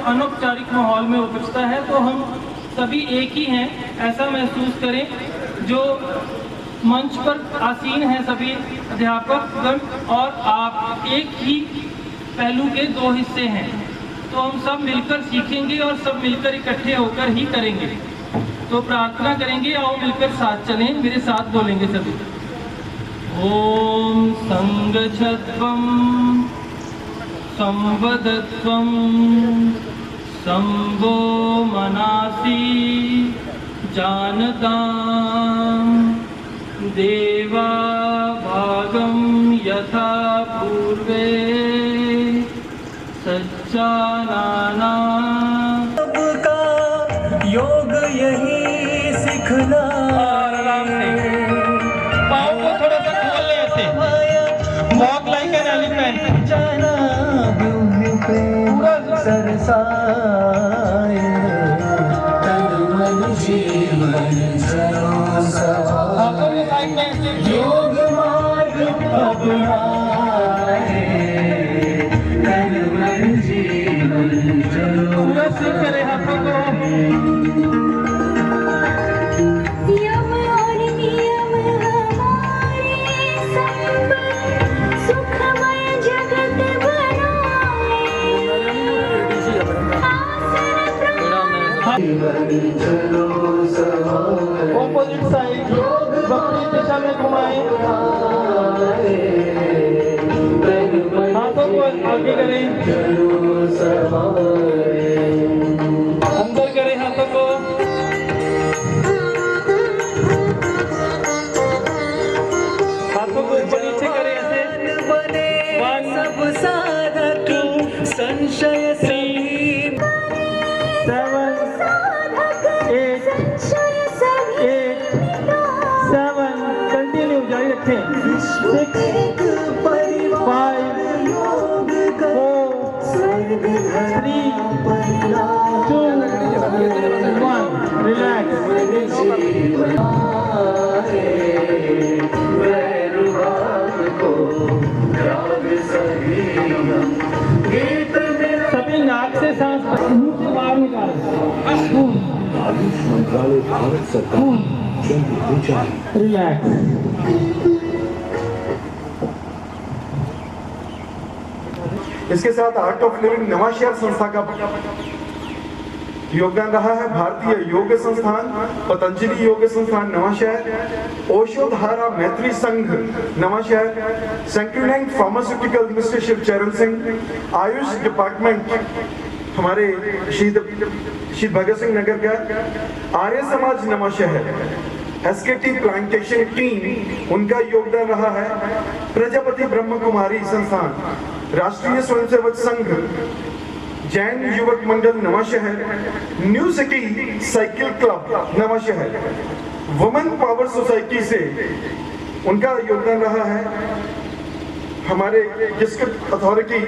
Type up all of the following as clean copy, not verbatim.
अनौपचारिक माहौल में उपजता है तो हम सभी एक ही हैं ऐसा महसूस करें। जो मंच पर आसीन हैं सभी अध्यापकगण और आप एक ही पहलू के दो हिस्से हैं, तो हम सब मिलकर सीखेंगे और सब मिलकर इकट्ठे होकर ही करेंगे। तो प्रार्थना करेंगे, आओ मिलकर साथ चलें, मेरे साथ बोलेंगे सभी। ओम संगच्छध्वं संवदध्वं संभो मनासि जानतां देवा भागं यथा पूर्वे सज्जानाना। सबका योग यही सीखना। पाँव को थोड़ा सा खोल ले ऐसे, वॉक लाइक एन एलिफेंट। जाना पूरा सरसाए तन मन जीवन चलो सवाए योग मार्ग अपनाए तन मन जीवन चलो। पूरा सिर करे हाथों को। ऑपोजिट साइड बकरी दिशा में घुमाएं, हाथों को आगे करें, अंदर करें हाथों को, हाथों को ऊपर नीचे करें ऐसे। बने सब साधक संशय से 7 8 7 कंटिन्यू जारी रखें। 6 5 4 3 2 1 रिलैक्स। सभी नाक से सांस मुंह से बाहर निकालें। आयुष मंत्रालय भारत सरकार रिलैक्स। इसके साथ आर्ट ऑफ लिविंग नवाशहर संस्था का योगदान रहा है। भारतीय योग संस्थान, पतंजलि योग संस्थान नवाशहर, ओशो धारा मैत्री संघ नवाशहर, सेंक्यूलैंड pharmaceutical mister Shivcharan Singh, AYUSH department हमारे शहीद भगत सिंह नगर का, आर्य समाज नवाशहर, एसकेटी प्लांटेशन टीम उनका योगदान रहा है, प्रजापति ब्रह्म कुमारी संस्थान, राष्ट्रीय स्वयंसेवक Sangh, Jain Yuvak Mandal Nawanshahr, new city cycle club Nawanshahr, women power society से उनका योगदान रहा है। हमारे डिस्ट्रिक्ट अथॉरिटी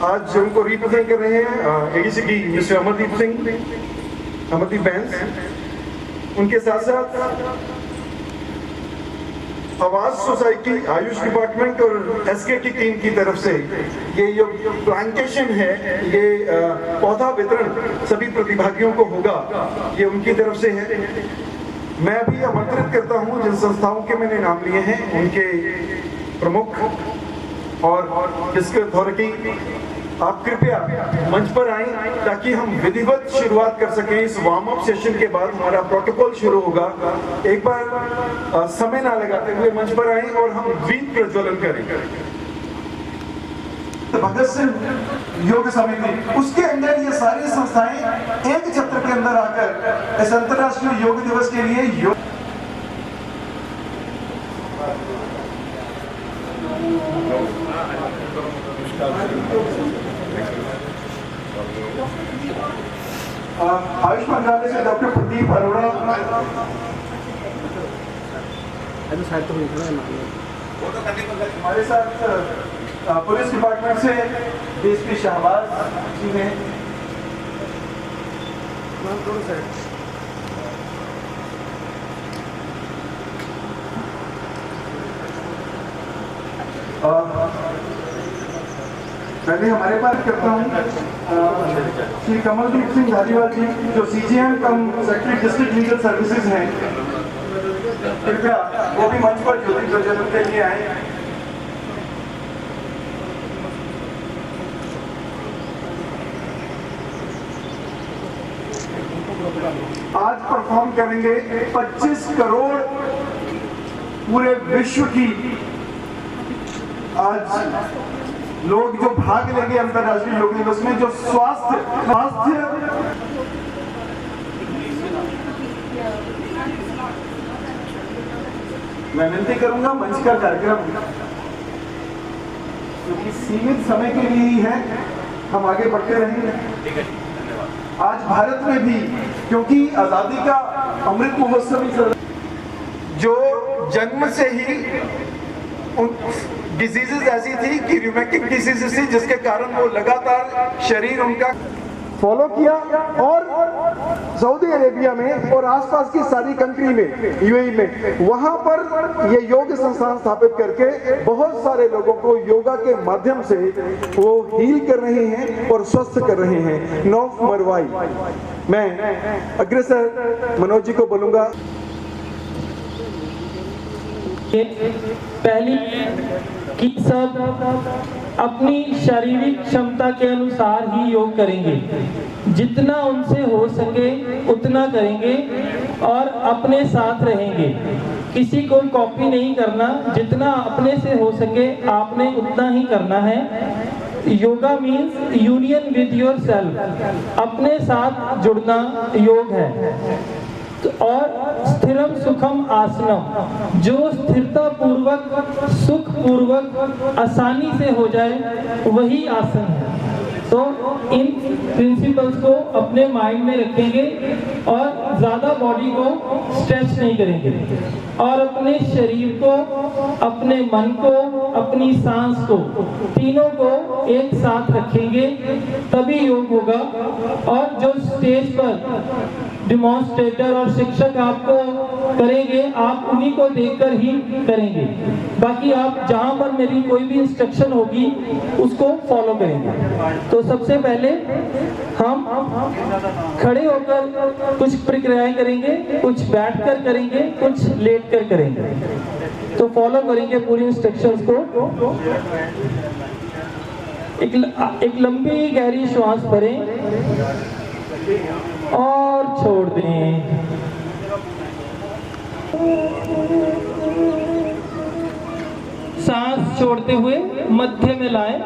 आज उनको रिप्रेजेंट कर रहे हैं एडीसीटी मिस्टर अमरदीप सिंह, अमरदीप बैंस। उनके साथ साथ आवास सोसाइटी, आयुष डिपार्टमेंट और एसकेटी टीम की तरफ से ये जो प्लांटेशन है, ये पौधा वितरण सभी प्रतिभागियों को होगा, ये उनकी तरफ से है। मैं अभी आमंत्रित करता हूं जिन संस्थाओं के मैंने नाम लिए हैं उनके प्रमुख और डिस्ट्रिक्ट अथॉरिटी, आप कृपया मंच पर आएं ताकि हम विधिवत शुरुआत कर सकें। इस वार्म अप सेशन के बाद हमारा प्रोटोकॉल शुरू होगा। एक बार समय ना लगाते हुए मंच पर आएं और हम दीप प्रज्वलन करें। भगत सिंह योग समिति, उसके अंदर ये सारी संस्थाएं एक छत्र के अंदर आकर इस अंतर्राष्ट्रीय योग दिवस के लिए योग आयुष मंत्रालय से डॉक्टर प्रदीप अरोड़ा, हमारे साथ पुलिस डिपार्टमेंट से डीएसपी शहबाज जी ने, पहले हमारे पास करता हूँ श्री कमलदीप सिंह धालीवाल जी जो CGM कम सेक्रेटरी डिस्ट्रिक्ट लीगल सर्विसेज हैं, कृपया वो भी मंच पर ज्योति प्रज्वलन के लिए आए। आज परफॉर्म करेंगे 25 करोड़ पूरे विश्व की आज लोग जो भाग लेंगे अंतर्राष्ट्रीय योग दिवस में, जो स्वास्थ्य मैं विनती करूंगा मंच का कार्यक्रम क्योंकि सीमित समय के लिए ही है, हम आगे बढ़ते रहेंगे। आज भारत में भी क्योंकि आजादी का अमृत महोत्सव जो जन्म से ही डिजीजेस ऐसी थी कि रूमेटिक डिजीजेस थी जिसके कारण वो लगातार शरीर उनका फॉलो किया और सऊदी अरेबिया में और आसपास की सारी कंट्री में, यूएई में, वहां पर ये योग संस्थान स्थापित करके बहुत सारे लोगों को योगा के माध्यम से वो हील कर रहे हैं और स्वस्थ कर रहे हैं। नौफ मरवाई मैं अग्रसर मनोज जी को बोलूंगा। पहली कि सब अपनी शारीरिक क्षमता के अनुसार ही योग करेंगे, जितना उनसे हो सके उतना करेंगे और अपने साथ रहेंगे। किसी को कॉपी नहीं करना, जितना अपने से हो सके आपने उतना ही करना है। Yoga means union with your self, अपने साथ जुड़ना योग है। और स्थिरम सुखम आसनम, जो स्थिरता पूर्वक सुख पूर्वक आसानी से हो जाए वही आसन है। तो इन प्रिंसिपल्स को अपने माइंड में रखेंगे और ज़्यादा बॉडी को स्ट्रेच नहीं करेंगे और अपने शरीर को, अपने मन को, अपनी सांस को, तीनों को एक साथ रखेंगे तभी योग होगा। और जो स्टेज पर डिमॉन्स्ट्रेटर और शिक्षक आपको करेंगे, आप उन्हीं को देखकर ही करेंगे। बाकी आप जहाँ पर मेरी कोई भी इंस्ट्रक्शन होगी उसको फॉलो करेंगे। तो सबसे पहले हम खड़े होकर कुछ प्रक्रियाएं करेंगे, कुछ बैठकर करेंगे, कुछ लेटकर करेंगे। तो फॉलो करेंगे पूरी इंस्ट्रक्शंस को। एक लंबी गहरी श्वास भरें और छोड़ दें। सांस छोड़ते हुए मध्य में लाएं।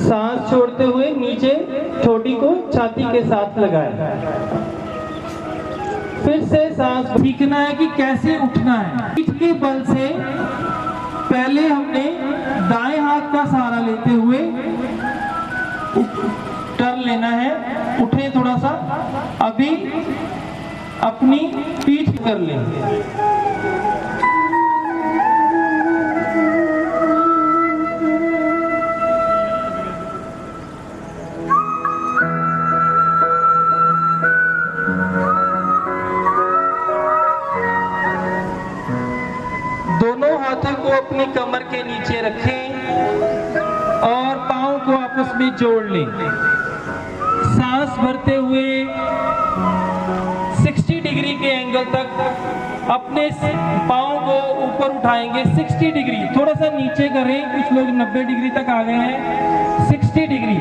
सांस छोड़ते हुए नीचे ठोड़ी को छाती के साथ लगाएं। फिर से सांस सीखना है कि कैसे उठना है। पीठ के बल से पहले हमने दाएं हाथ का सहारा लेते हुए टर्न लेना है। उठे थोड़ा सा, अभी अपनी पीठ कर लें। दोनों हाथों को अपनी कमर के नीचे रखें और पांव को आपस में जोड़ लें। सांस भरते हुए 60 डिग्री के एंगल तक अपने पांव को ऊपर उठाएंगे। 60 डिग्री, थोड़ा सा नीचे करें, कुछ लोग 90 डिग्री तक आ गए हैं। 60 डिग्री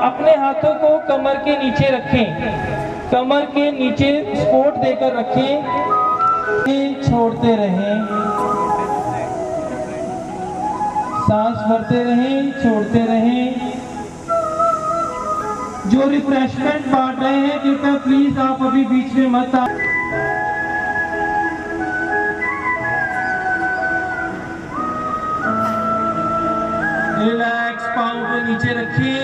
अपने हाथों को कमर के नीचे रखें, कमर के नीचे सपोर्ट देकर रखें। छोड़ते रहें, सांस भरते रहें, छोड़ते रहें। जो रिफ्रेशमेंट बांट रहे हैं कृपया प्लीज आप अभी बीच में मत आ। रिलैक्स, पांव को नीचे रखिए।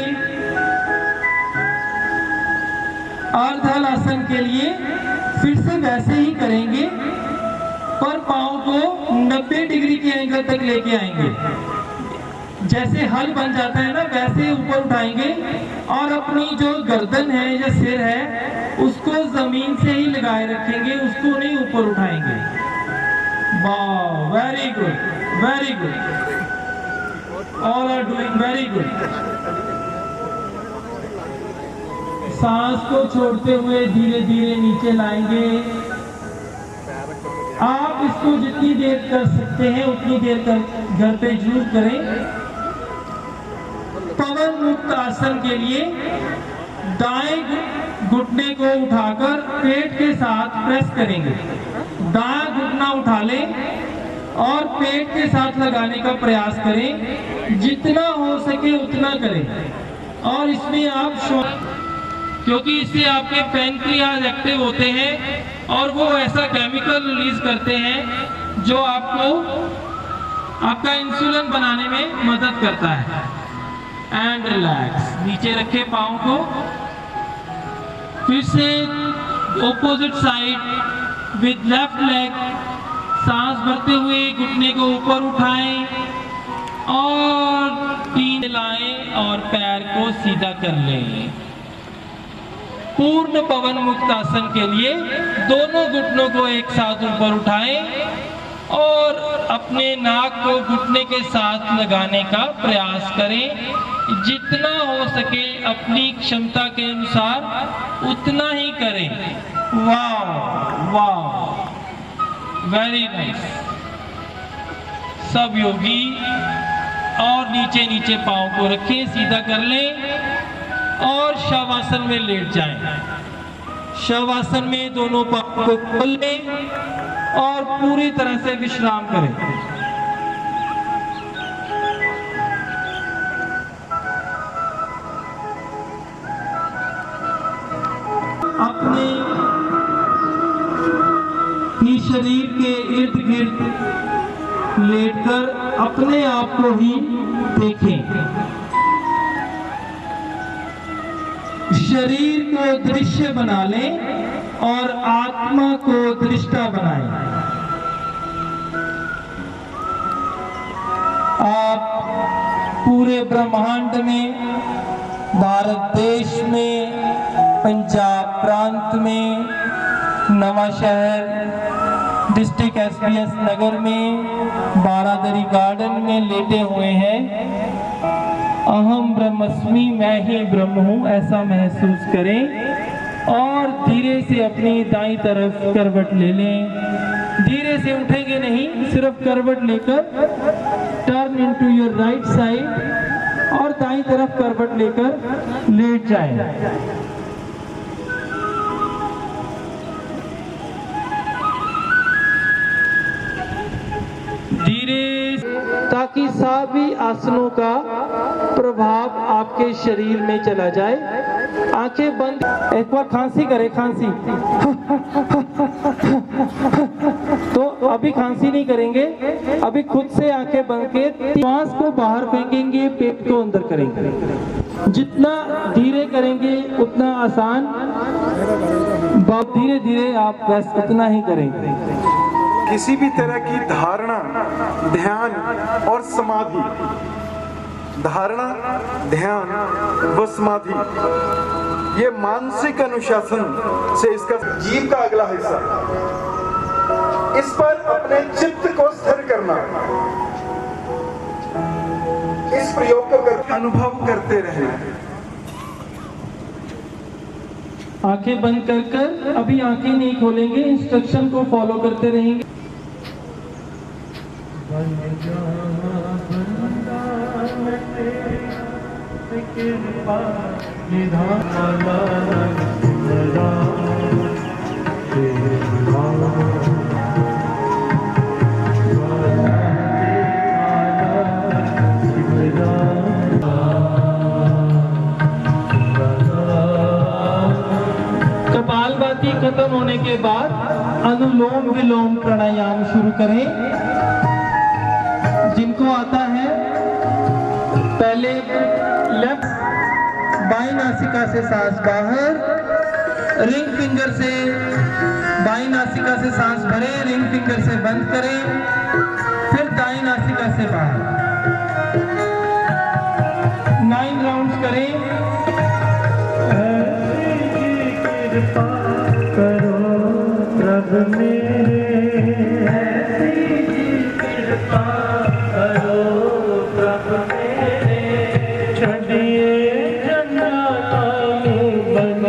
अर्ध हलासन के लिए फिर से वैसे ही करेंगे पर पांव को 90 डिग्री के एंगल तक लेके आएंगे। जैसे हल बन जाता है ना वैसे ऊपर उठाएंगे और अपनी जो गर्दन है या सिर है उसको जमीन से ही लगाए रखेंगे, उसको नहीं ऊपर उठाएंगे। वाह, very good, very good, all are doing very good. सांस को छोड़ते हुए धीरे धीरे नीचे लाएंगे। आप इसको जितनी देर कर सकते हैं उतनी देर घर पे जरूर करें। पवन मुक्त आसन के लिए दाएं घुटने को उठाकर पेट के साथ प्रेस करेंगे। दायां घुटना उठा लें और पेट के साथ लगाने का प्रयास करें। जितना हो सके उतना करें। और इसमें आप क्योंकि इससे आपके पैनक्रियाज एक्टिव होते हैं और वो ऐसा केमिकल रिलीज करते हैं जो आपको आपका इंसुलिन बनाने में मदद करता है। And relax. नीचे रखें पाँव को। फिर से opposite side with left leg. सांस भरते हुए घुटने को ऊपर उठाएं और 3 लाएं और पैर को सीधा कर लें। पूर्ण पवन मुक्त आसन के लिए दोनों घुटनों को एक साथ ऊपर उठाएं और अपने नाक को घुटने के साथ लगाने का प्रयास करें। जितना हो सके अपनी क्षमता के अनुसार उतना ही करें। वाह वाह, वेरी नाइस। सब योगी और नीचे नीचे पाँव को रखें, सीधा कर लें और शवासन में लेट जाएं। शवासन में दोनों पाँव को खोल लें और पूरी तरह से विश्राम करें। अपने ही शरीर के इर्द गिर्द लेटकर अपने आप को ही देखें। शरीर को दृश्य बना लें और आत्मा को दृष्टा बनाएं। आप पूरे ब्रह्मांड में, भारत देश में, पंजाब प्रांत में, नवांशहर डिस्ट्रिक्ट एसपीएस नगर में, बारादरी गार्डन में लेटे हुए हैं। अहम ब्रह्मस्मि, मैं ही ब्रह्म हूँ, ऐसा महसूस करें और धीरे से अपनी दाईं तरफ करवट ले लें। धीरे से उठेंगे नहीं, सिर्फ करवट लेकर turn into your right side और दाईं तरफ करवट लेकर लेट जाएं। धीरे, ताकि सभी आसनों का प्रभाव आपके शरीर में चला जाए। आंखें बंद, एक बार खांसी करें, खांसी। तो अभी खांसी नहीं करेंगे, अभी खुद से आंखें बंद के सांस को बाहर फेंकेंगे, पेट को अंदर करेंगे। जितना धीरे करेंगे उतना आसान, बहुत धीरे धीरे आप बस उतना ही करेंगे। किसी भी तरह की धारणा, ध्यान और समाधि, धारणा, ध्यान व समाधि, ये मानसिक अनुशासन से इसका जीव का अगला हिस्सा। इस पर अपने चित्त को स्थिर करना, इस प्रयोग को करके अनुभव करते रहना। आंखें बंद कर कर अभी आंखें नहीं खोलेंगे, इंस्ट्रक्शन को फॉलो करते रहेंगे। कपालभाति खत्म होने के बाद अनुलोम विलोम प्राणायाम शुरू करें। जिनको आता है, पहले लेफ्ट बाईं नासिका से सांस बाहर, रिंग फिंगर से बाईं नासिका से सांस भरें, रिंग फिंगर से बंद करें, फिर दाईं नासिका से बाहर। 9 राउंड्स करें। कृपा करो प्रभु मेरे, कृपा करो प्रभु मेरे, छड़िए जन्नत बन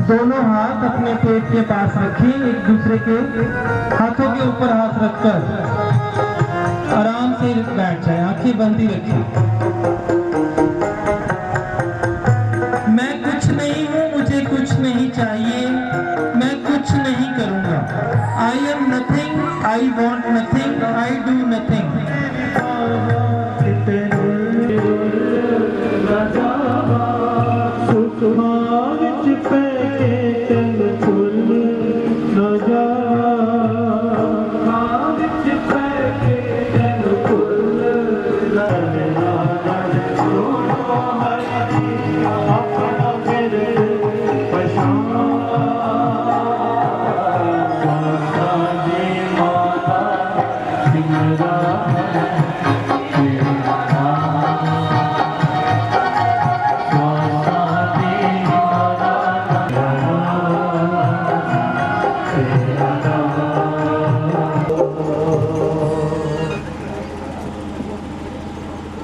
दोनों हाथ अपने पेट के पास रखिए, एक दूसरे के हाथों के ऊपर हाथ रखकर आराम से बैठ जाए, आंखें बंद ही रखिए। मैं कुछ नहीं हूँ, मुझे कुछ नहीं चाहिए, मैं कुछ नहीं करूँगा। I am nothing, I want nothing, I do nothing.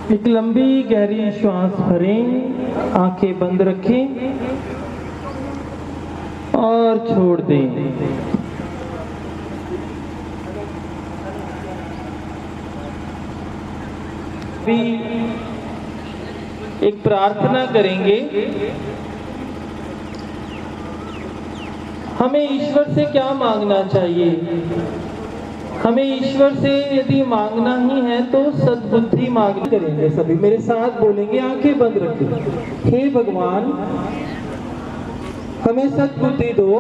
एक लंबी गहरी श्वास भरें, आंखें बंद रखें और छोड़ दें। अभी एक प्रार्थना करेंगे। हमें ईश्वर से क्या मांगना चाहिए? हमें ईश्वर से यदि मांगना ही है तो सद्बुद्धि मांगनी करेंगे। सभी मेरे साथ बोलेंगे, आंखें बंद रखें। हे भगवान, हमें सद्बुद्धि दो,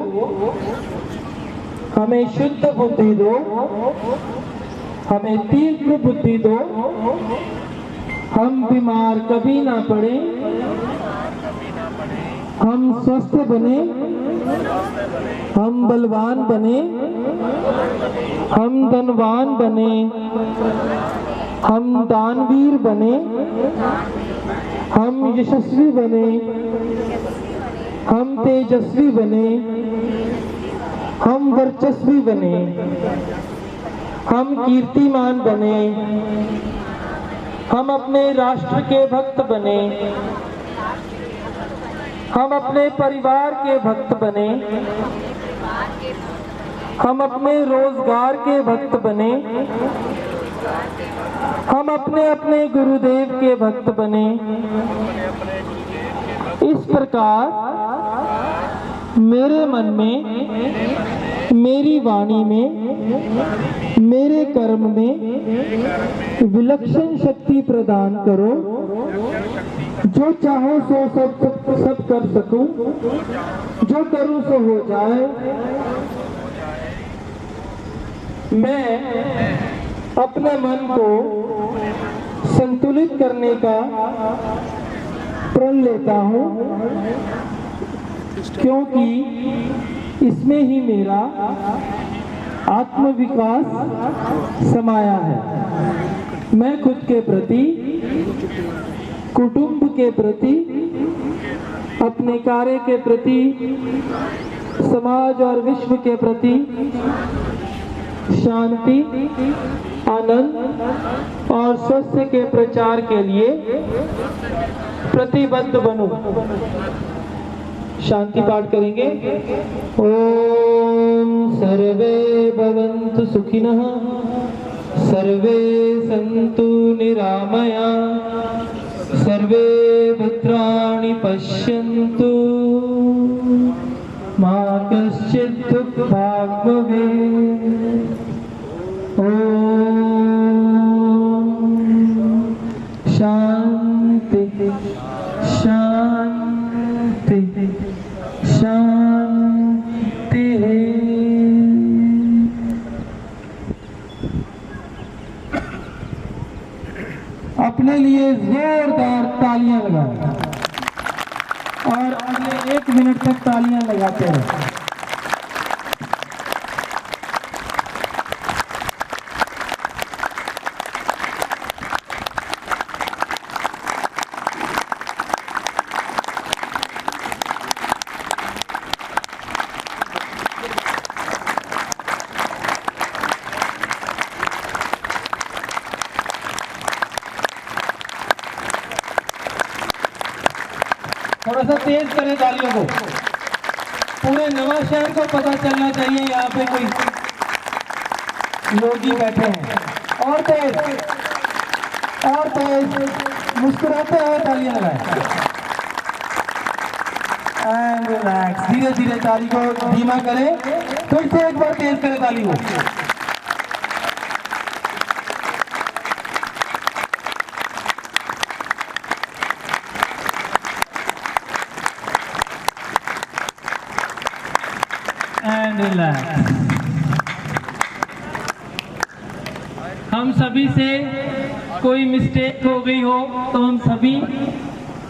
हमें शुद्ध बुद्धि दो, हमें तीव्र बुद्धि दो, हम बीमार कभी ना पड़े, हम स्वस्थ बने, हम बलवान बने, हम धनवान बने, हम दानवीर बने, हम यशस्वी बने, हम तेजस्वी बने, हम वर्चस्वी बने, हम कीर्तिमान बने, हम अपने राष्ट्र के भक्त बने, हम अपने परिवार के भक्त बने, हम अपने रोजगार के भक्त बने, हम अपने अपने गुरुदेव के भक्त बने। इस प्रकार मेरे मन में, मेरी वाणी में, मेरे कर्म में विलक्षण शक्ति प्रदान करो। जो चाहो सो सब कर सकूं, जो करूं सो हो जाए। मैं अपने मन को संतुलित करने का प्रण लेता हूं, क्योंकि इसमें ही मेरा आत्मविकास समाया है। मैं खुद के प्रति, कुटुंब के प्रति, अपने कार्य के प्रति, समाज और विश्व के प्रति शांति, आनंद और स्वास्थ्य के प्रचार के लिए प्रतिबद्ध बनूं। शांति पाठ करेंगे। ओम सर्वे भवन्तु सुखिनः, सर्वे सन्तु निरामया, सर्वे भद्राणि पश्यन्तु, मा कश्चित् दुःखभाग् भवेत्। ओम शांति शांति शांति। अपने लिए जोरदार तालियां लगाएं और अगले 1 मिनट तक तालियां लगाते रहें। थोड़ा सा तेज करें तालियों को। पूरे नवा शहर को पता चलना चाहिए यहाँ पे कोई योगी बैठे हैं। और तेज मुस्कुराते हुए तालियां लगाएं। एंड रिलैक्स, धीरे धीरे ताली को धीमा करें, फिर से एक बार तेज करें ताली को। And relax. हम सभी से कोई मिस्टेक हो गई हो तो हम सभी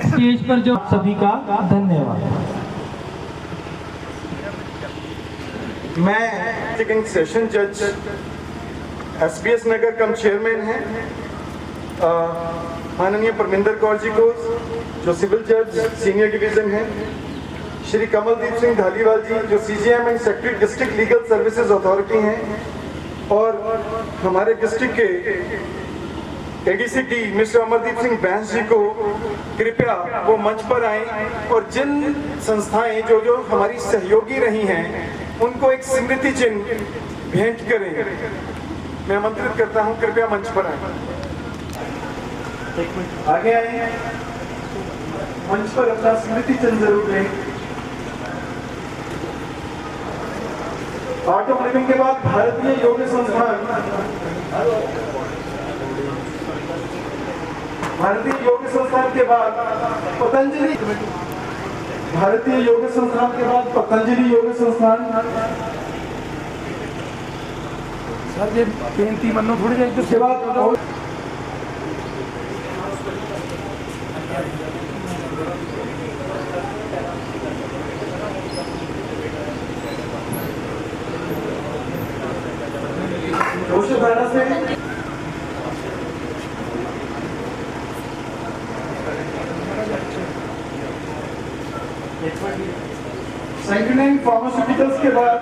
स्टेज पर जो सभी का धन्यवाद। मैं सेकंड सेशन जज SBS नगर कम चेयरमैन हैं माननीय परमिंदर कौर जी को, जो सिविल जज सीनियर डिवीजन हैं, श्री कमलदीप सिंह धालीवाल जी जो CGM and secretary district legal services authority हैं, और हमारे डिस्ट्रिक्ट के ADCT मिस्टर अमरदीप सिंह बैंस जी को कृपया वो मंच पर आएं और जिन संस्थाएं जो हमारी सहयोगी रही हैं उनको एक स्मृति चिन्ह भेंट करें। मैं आमंत्रित करता हूं, कृपया मंच पर आएं। आगे आए, मंच पर अपना स्मृति चिन्ह जरूर लें। आर्ट ऑफ लिविंग के बाद भारतीय योग संस्थान, भारतीय योग संस्थान के बाद पतंजलि, भारतीय योग संस्थान के बाद पतंजलि योग संस्थान। सर ये बेनती मनो थोड़ी देर के बाद धारा से सैंक्टिनाइन फार्मास्यूटिकल्स के बाद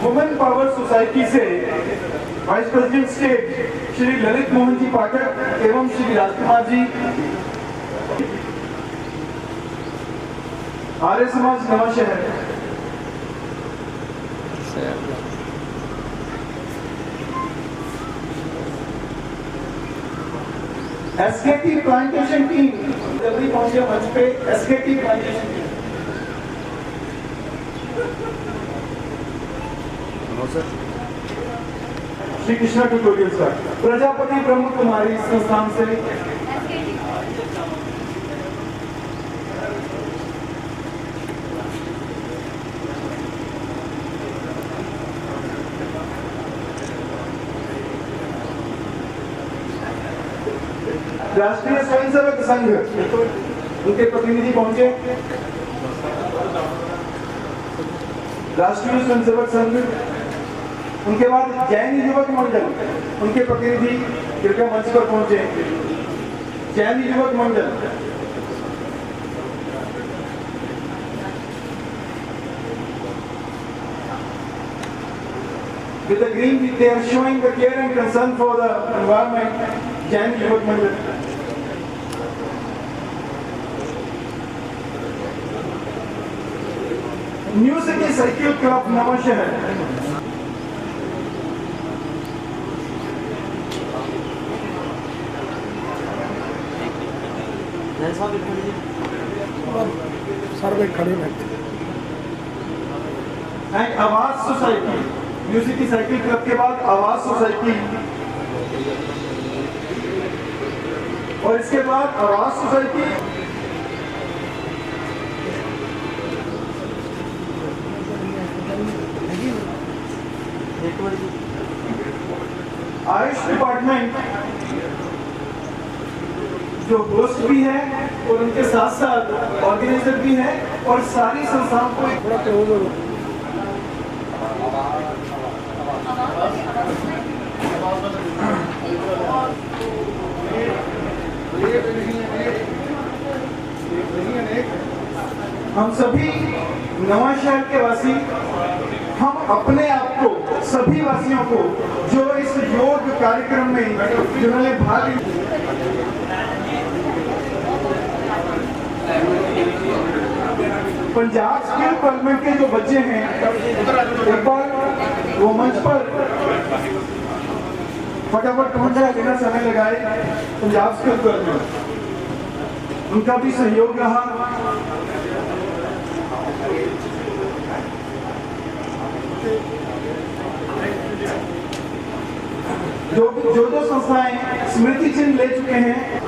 वुमेन पावर सोसाइटी से vice president state Shri Lalit Mohan ji Pathak एवं श्री राजकुमार जी, आर्य समाज नवा शहर। SKT प्लांटेशन टीम जल्दी पहुंचे मंच पे। SKT plantation team, Shri Krishna tutorial sir, Prajapati Brahma Kumari संस्थान से, राष्ट्रीय स्वयंसेवक संघ उनके प्रतिनिधि पहुंचे। राष्ट्रीय स्वयंसेवक संघ, उनके बाद जैन युवक मंडल, उनके प्रतिनिधि कृपया मंच पर पहुंचे। जैन युवक मंडल, with the green they are showing the care and concern for the environment. Jain Yuvak Mandal, new city cycle club नवा शहर, सर्वे खड़े रहते एंड आवास society, new city cycle club के बाद आवास सोसाइटी, और इसके बाद आवास सोसाइटी, आयुष डिपार्टमेंट जो होस्ट भी है और उनके साथ साथ ऑर्गेनाइजर भी है, और सारी संस्थाओं को एक हम सभी नवा शहर के वासी, हम अपने आप को, सभी वासियों को जो इस योग कार्यक्रम में जिन्होंने भाग लिया, पंजाब स्किल डेवलपमेंट के जो बच्चे हैं, एक बार वो मंच पर फटाफट पहुंचा बिना समय लगाए पंजाब स्किल डेवलपमेंट, उनका भी सहयोग रहा। जो संस्थाएं स्मृति चिन्ह ले चुके हैं,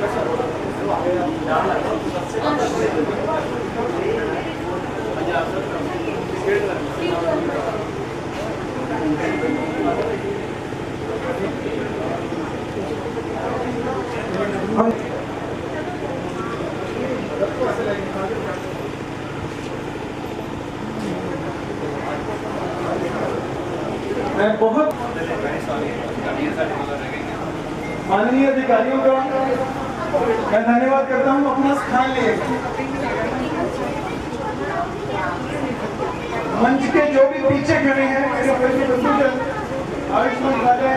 मैं बहुत माननीय अधिकारियों का मैं धन्यवाद करता हूं अपना स्थान लिए। मंच के जो भी पीछे खड़े हैं, आयुष मंत्रालय,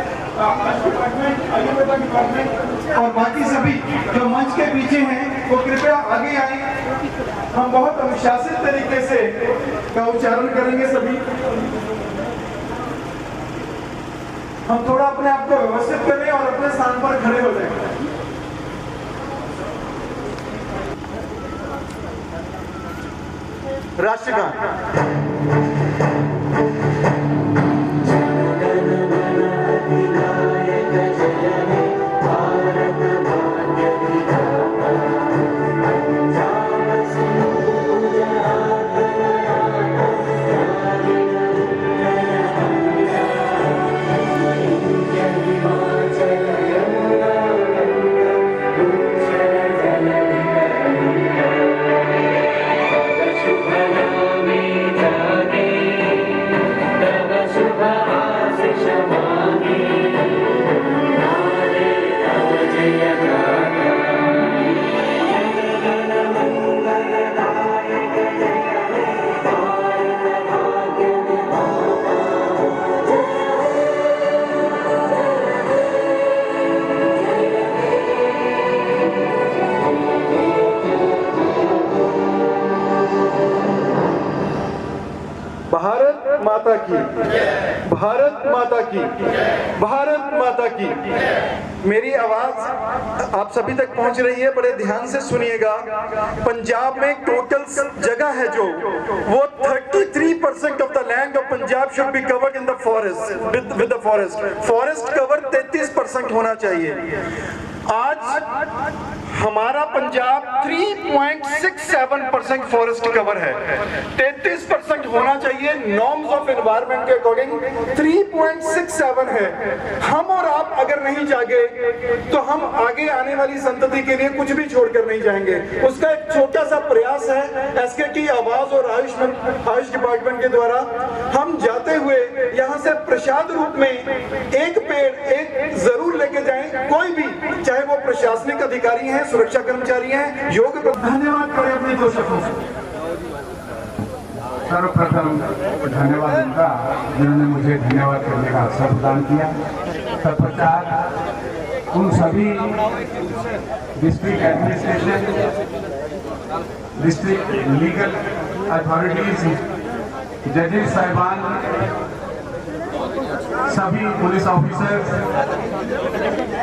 आयुर्वेदा डिपार्टमेंट और बाकी सभी जो मंच के पीछे हैं वो कृपया आगे आए। हम बहुत अनुशासित तरीके से का उच्चारण करेंगे सभी। हम थोड़ा अपने आप को व्यवस्थित करें और अपने स्थान पर खड़े हो जाएं। राष्ट्रगान। भारत माता की, भारत माता की, भारत माता की। मेरी आवाज आप सभी तक पहुंच रही है, बड़े ध्यान से सुनिएगा। पंजाब में टोटल जगह है जो वो 33% of the land of Punjab should be covered in the forest with the forest cover 33% होना चाहिए। आज हमारा पंजाब 3.67% फॉरेस्ट कवर है, 33% होना चाहिए। नॉर्म्स ऑफ एनवायरनमेंट के अकॉर्डिंग 3.67 है। हम और आप अगर नहीं जागे तो हम आगे आने वाली संतति के लिए कुछ भी छोड़कर नहीं जाएंगे। उसका एक छोटा सा प्रयास है एसके की आवाज और आयुष डिपार्टमेंट के द्वारा। हम जाते हुए यहाँ से प्रसाद रूप में एक पेड़ एक जरूर लेके जाएं, कोई भी, चाहे वो प्रशासनिक अधिकारी हैं, सुरक्षा कर्मचारी हैं, योग। धन्यवाद करें अपने दो शब्दों से। सर्वप्रथम धन्यवाद उनका जिन्होंने मुझे धन्यवाद करने का अवसर प्रदान किया। तत्पश्चात उन सभी district administration, district legal authorities, जजेस साहिबान, सभी पुलिस ऑफिसर्स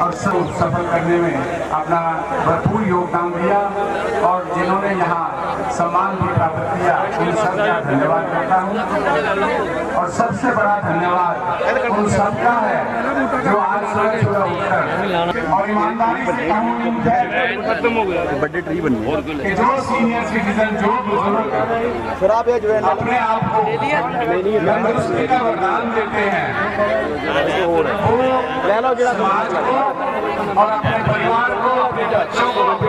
और सब सफल करने में अपना भरपूर योगदान दिया और जिन्होंने यहाँ सम्मान भी प्राप्त किया, उन सबका धन्यवाद करता हूँ। और सबसे बड़ा धन्यवाद उन सबका है जो आज सुबह सुबह उठकर और ईमानदारी से कहूँ कि जो सीनियर सिटीजन, जो बुजुर्ग अपने आप को तंदुरुस्ती का वरदान देते हैं, समाज को और अपने परिवार को, अपने बच्चों को, अपने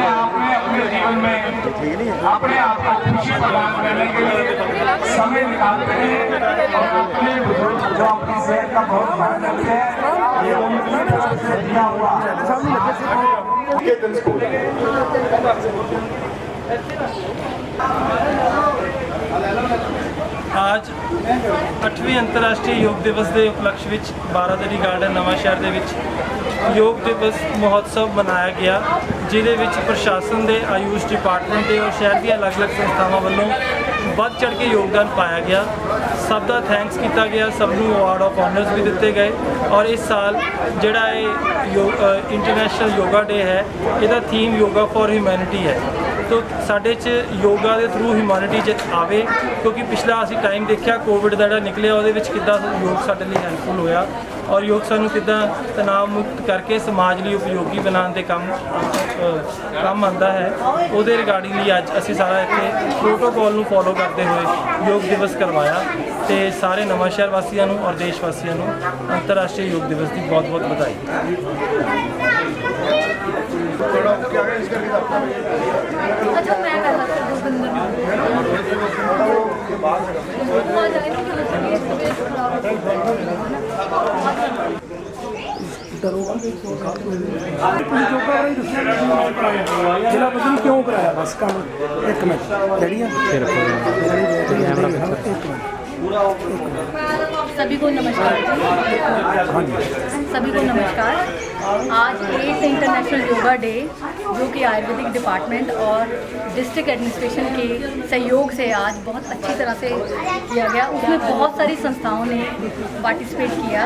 आप में, अपने जीवन में अपने आप को खुशी प्रदान करने के लिए समय निकालते हैं और अपने बुजुर्ग जो अपनी सेहत का बहुत ध्यान रखते हैं, ये उनकी तरफ से दिया हुआ आज 8ਵੇਂ ਅੰਤਰਰਾਸ਼ਟਰੀ योग दिवस के उपलक्ष्य बारादरी गार्डन नवांशहर योग दिवस महोत्सव मनाया गया, ਜਿਹਦੇ ਵਿੱਚ ਪ੍ਰਸ਼ਾਸਨ ਦੇ ਆਯੂਸ਼ ਡਿਪਾਰਟਮੈਂਟ ਦੇ ਔਰ ਸ਼ਹਿਰ ਦੀਆਂ ਅਲੱਗ-ਅਲੱਗ ਸੰਸਥਾਵਾਂ ਵੱਲੋਂ ਵੱਧ ਚੜ੍ਹ ਕੇ ਯੋਗਦਾਨ ਪਾਇਆ ਗਿਆ। ਸਭ ਦਾ ਥੈਂਕਸ ਕੀਤਾ ਗਿਆ, ਸਭ ਨੂੰ ਅਵਾਰਡ ਆਫ ਆਨਰਸ ਵੀ ਦਿੱਤੇ ਗਏ। ਔਰ ਇਸ ਸਾਲ ਜਿਹੜਾ ਇਹ ਇੰਟਰਨੈਸ਼ਨਲ ਯੋਗਾ ਡੇ ਹੈ, ਇਹਦਾ ਥੀਮ ਯੋਗਾ ਫॉर ਹਿਊਮੈਨਿਟੀ ਹੈ। ਤੋ ਸਾਡੇ 'ਚ ਯੋਗਾ ਦੇ ਥਰੂ ਹਿਊਮੈਨਿਟੀ 'ਚ ਆਵੇ, ਕਿਉਂਕਿ ਪਿਛਲਾ ਅਸੀਂ ਟਾਈਮ ਦੇਖਿਆ ਕੋਵਿਡ ਦਾ ਜਿਹੜਾ ਨਿਕਲਿਆ ਉਹਦੇ ਵਿੱਚ ਕਿੱਦਾਂ ਯੋਗ ਸਾਡੇ ਲਈ ਹੈਲਪਫੁਲ ਹੋਇਆ ਔਰ ਯੋਗ ਸਾਨੂੰ ਕਿੱਦਾਂ ਤਣਾਅ ਮੁਕਤ ਕਰਕੇ ਸਮਾਜ ਲਈ ਉਪਯੋਗੀ ਬਣਾਉਣ ਦੇ ਕੰਮ ਆਉਂਦਾ ਹੈ। ਉਹਦੇ ਰਿਗਾਰਡਿੰਗ ਲਈ ਅੱਜ ਅਸੀਂ ਸਾਰਾ ਇੱਥੇ ਪ੍ਰੋਟੋਕੋਲ ਨੂੰ ਫੋਲੋ ਕਰਦੇ ਹੋਏ ਯੋਗ ਦਿਵਸ ਕਰਵਾਇਆ ਤੇ ਸਾਰੇ ਨਵਾਂ ਸ਼ਹਿਰ ਵਾਸੀਆਂ ਨੂੰ ਔਰ ਦੇਸ਼ ਵਾਸੀਆਂ ਨੂੰ ਅੰਤਰਰਾਸ਼ਟਰੀ ਯੋਗ ਦਿਵਸ ਦੀ ਬਹੁਤ-ਬਹੁਤ ਵਧਾਈ। अच्छा मैं जिला पता क्यों कराया बस काम। एक मिनट रेडी है। सभी को नमस्कार जी। सभी को नमस्कार। आज 8th इंटरनेशनल योगा डे जो कि आयुर्वेदिक डिपार्टमेंट और डिस्ट्रिक्ट एडमिनिस्ट्रेशन के सहयोग से आज बहुत अच्छी तरह से किया गया। उसमें बहुत सारी संस्थाओं ने पार्टिसिपेट किया,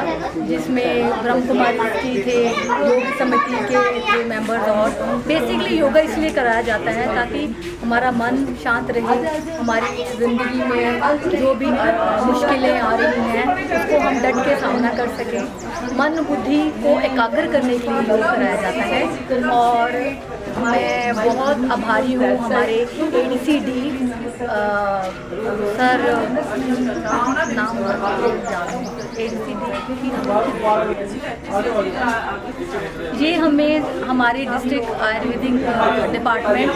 जिसमें ब्रह्म कुमारी की थे, योग समिति के थे मेंबर्स। और बेसिकली योगा इसलिए कराया जाता है ताकि हमारा मन शांत रहे, हमारी ज़िंदगी में जो भी मुश्किलें आ रही हैं उसको हम डट के सामना कर सकें। मन बुद्धि को एकाग्र करने के लिए योग कराया जाता है। और मैं बहुत आभारी हूँ हमारे ADCD सर, नाम ये हमें हमारे district Ayurvedic department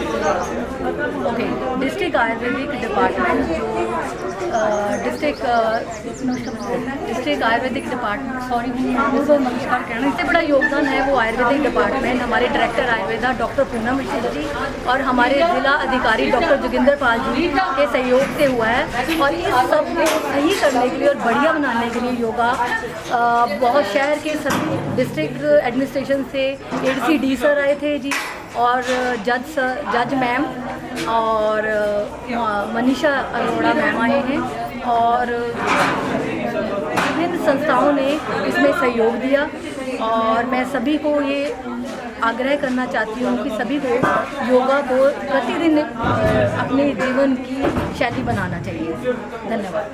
district Ayurvedic department जो डिस्ट्रिक्ट आयुर्वेदिक डिपार्टमेंट उसको नमस्कार कहना, इससे बड़ा योगदान है वो आयुर्वेदिक डिपार्टमेंट, हमारे डायरेक्टर आयुर्वेदा डॉक्टर पूनम मिश्रा जी और हमारे जिला अधिकारी डॉक्टर जोगिंदर पाल जी के सहयोग से हुआ है। और इस सब को सही करने के लिए और बढ़िया बनाने के लिए योगा बहुत शहर के सभी डिस्ट्रिक्ट एडमिनिस्ट्रेशन से ADCD सर आए थे जी, और जज मैम और मनीषा अरोड़ा मैम आए हैं, और विभिन्न संस्थाओं ने इसमें सहयोग दिया। और मैं सभी को ये आग्रह करना चाहती हूँ कि सभी को योगा को प्रतिदिन अपने जीवन की शैली बनाना चाहिए। धन्यवाद।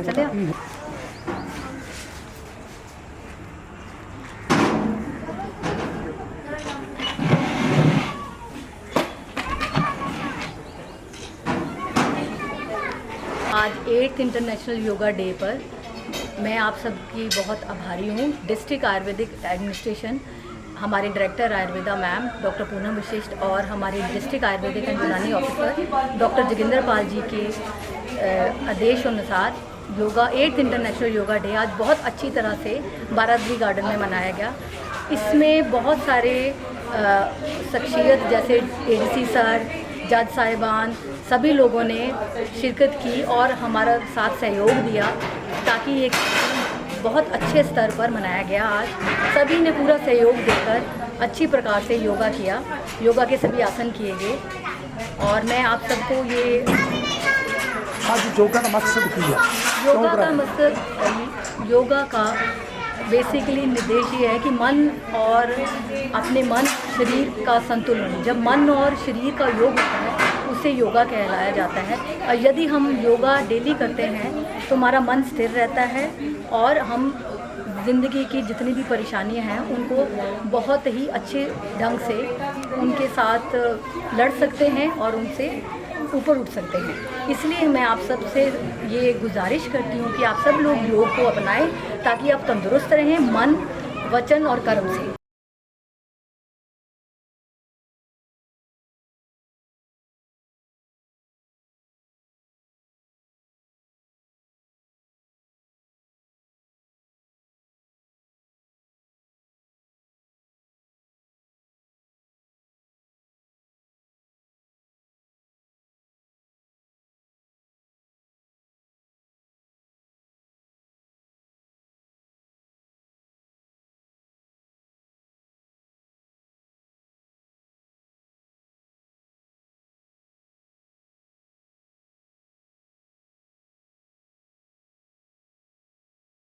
चलिए आज 8th इंटरनेशनल योगा डे पर मैं आप सबकी बहुत आभारी हूँ। डिस्ट्रिक्ट आयुर्वेदिक एडमिनिस्ट्रेशन, हमारे director Ayurveda ma'am doctor Poonam विशिष्ट और हमारे डिस्ट्रिक्ट आयुर्वेदिक एंड यूनानी ऑफिसर डॉक्टर जोगिंदर पाल जी के आदेश अनुसार yoga 8th international yoga day आज बहुत अच्छी तरह से बारादरी गार्डन में मनाया गया। इसमें बहुत सारे शख्सियत जैसे ADC सर, जज साहिबान, सभी लोगों ने शिरकत की और हमारा साथ सहयोग दिया ताकि एक बहुत अच्छे स्तर पर मनाया गया। आज सभी ने पूरा सहयोग देकर अच्छी प्रकार से योगा किया, योगा के सभी आसन किए गए। और मैं आप सबको ये आज योगा का मकसद किया, योगा का मकसद, योगा का बेसिकली निर्देश ये है कि मन और अपने मन शरीर का संतुलन, जब मन और शरीर का योग होता है उसे योगा कहलाया जाता है। और यदि हम योगा डेली करते हैं तो हमारा मन स्थिर रहता है और हम ज़िंदगी की जितनी भी परेशानियां हैं उनको बहुत ही अच्छे ढंग से उनके साथ लड़ सकते हैं और उनसे ऊपर उठ सकते हैं। इसलिए मैं आप सब से ये गुजारिश करती हूँ कि आप सब लोग योग को अपनाएं ताकि आप तंदुरुस्त रहें मन, वचन और कर्म से।